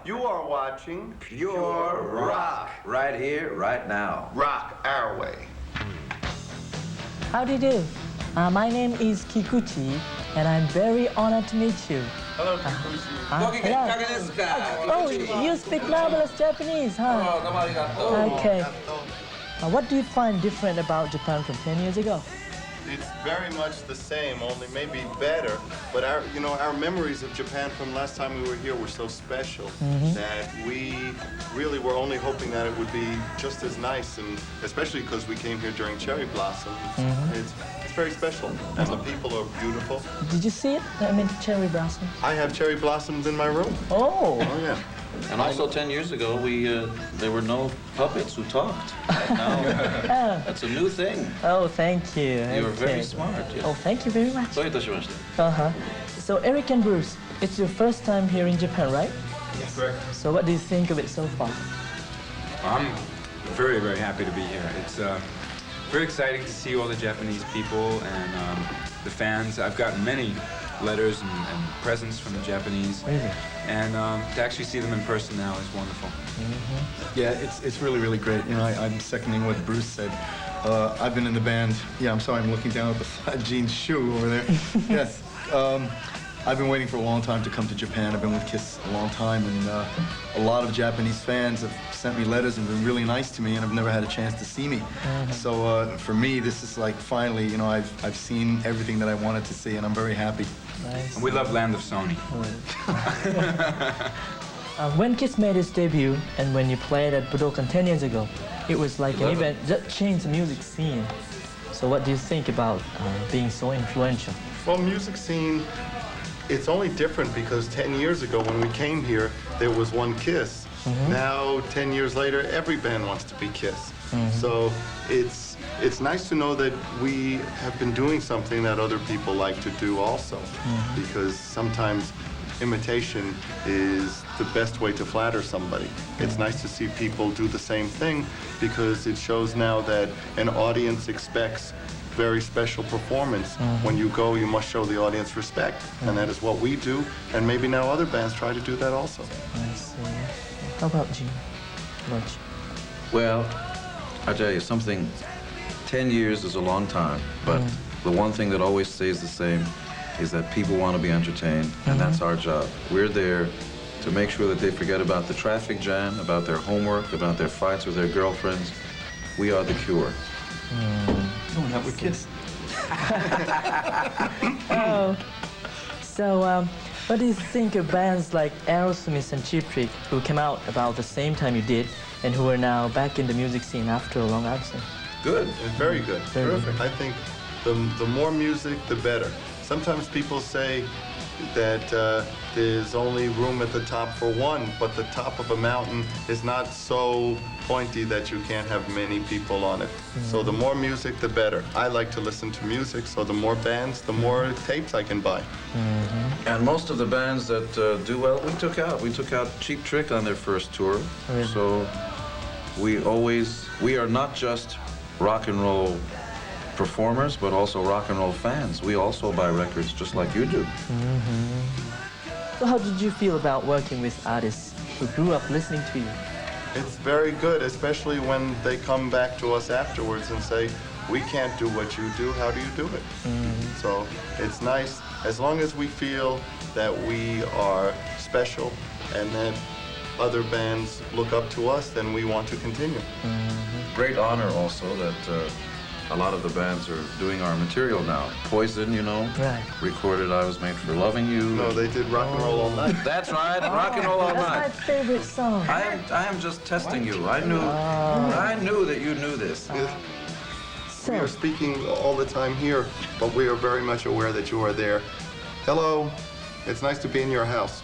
You are watching Pure Rock. Right here, right now. Rock Our Way. How do you do? My name is Kikuchi, and I'm very honored to meet you. Hello, Kikuchi. Oh, you speak marvelous Japanese, huh? Okay. What do you find different about Japan from 10 years ago? It's very much the same, only maybe better. But our memories of Japan from last time we were here were so special that we really were only hoping that it would be just as nice, and especially because we came here during cherry blossom. It's very special, and the people are beautiful. Did you see it? I mean, cherry blossom. I have cherry blossoms in my room. Oh. Oh yeah. And also 10 years ago, there were no puppets who talked. And now that's a new thing. Oh, thank you. You were very smart. Yeah. Oh, thank you very much. どういたしました? So, Eric and Bruce, it's your first time here in Japan, right? Yes. Correct. So, what do you think of it so far? I'm very, very happy to be here. It's very exciting to see all the Japanese people and the fans. I've gotten many letters and presents from the Japanese. Really? And to actually see them in person now is wonderful. Yeah, it's really, really great. You know, I'm seconding what Bruce said. I've been in the band. Yeah, I'm sorry, I'm looking down at the flat jeans shoe over there. Yes. I've been waiting for a long time to come to Japan. I've been with KISS a long time, and a lot of Japanese fans have sent me letters and been really nice to me, and I've never had a chance to see me. So for me, this is like finally, you know, I've seen everything that I wanted to see, and I'm very happy. Nice. And we love Land of Sony. When KISS made its debut and when you played at Budokan 10 years ago, it was like an event that changed the music scene. So what do you think about being so influential? Well, music scene, it's only different because 10 years ago when we came here, there was one KISS. Now, 10 years later, every band wants to be KISS. So it's nice to know that we have been doing something that other people like to do also, because sometimes imitation is the best way to flatter somebody. It's nice to see people do the same thing because it shows now that an audience expects very special performance. When you go, you must show the audience respect, and that is what we do, and maybe now other bands try to do that also. I see. How about Gene? Well, I tell you something, 10 years is a long time, but the one thing that always stays the same is that people want to be entertained, and that's our job. We're there to make sure that they forget about the traffic jam, about their homework, about their fights with their girlfriends. We are the cure. No, not with KISS. Oh. So, what do you think of bands like Aerosmith and Cheap Trick, who came out about the same time you did, and who are now back in the music scene after a long absence? Good. It's very good. Terrific. I think the more music, the better. Sometimes people say that there's only room at the top for one, but the top of a mountain is not so pointy that you can't have many people on it. So the more music, the better. I like to listen to music, so the more bands, the more tapes I can buy. And most of the bands that do well, we took out Cheap Trick on their first tour. So we are not just rock and roll performers, but also rock and roll fans. We also buy records just like you do. So how did you feel about working with artists who grew up listening to you? It's very good, especially when they come back to us afterwards and say, we can't do what you do, how do you do it? So it's nice, as long as we feel that we are special and that other bands look up to us, then we want to continue. Great honor also that a lot of the bands are doing our material now. Poison, you know, recorded I Was Made for Loving You. No, they did Rock and Roll All Night. That's right, Rock and Roll All Night. That's my favorite song. I am just testing you. I knew that you knew this. We are speaking all the time here, but we are very much aware that you are there. Hello, it's nice to be in your house.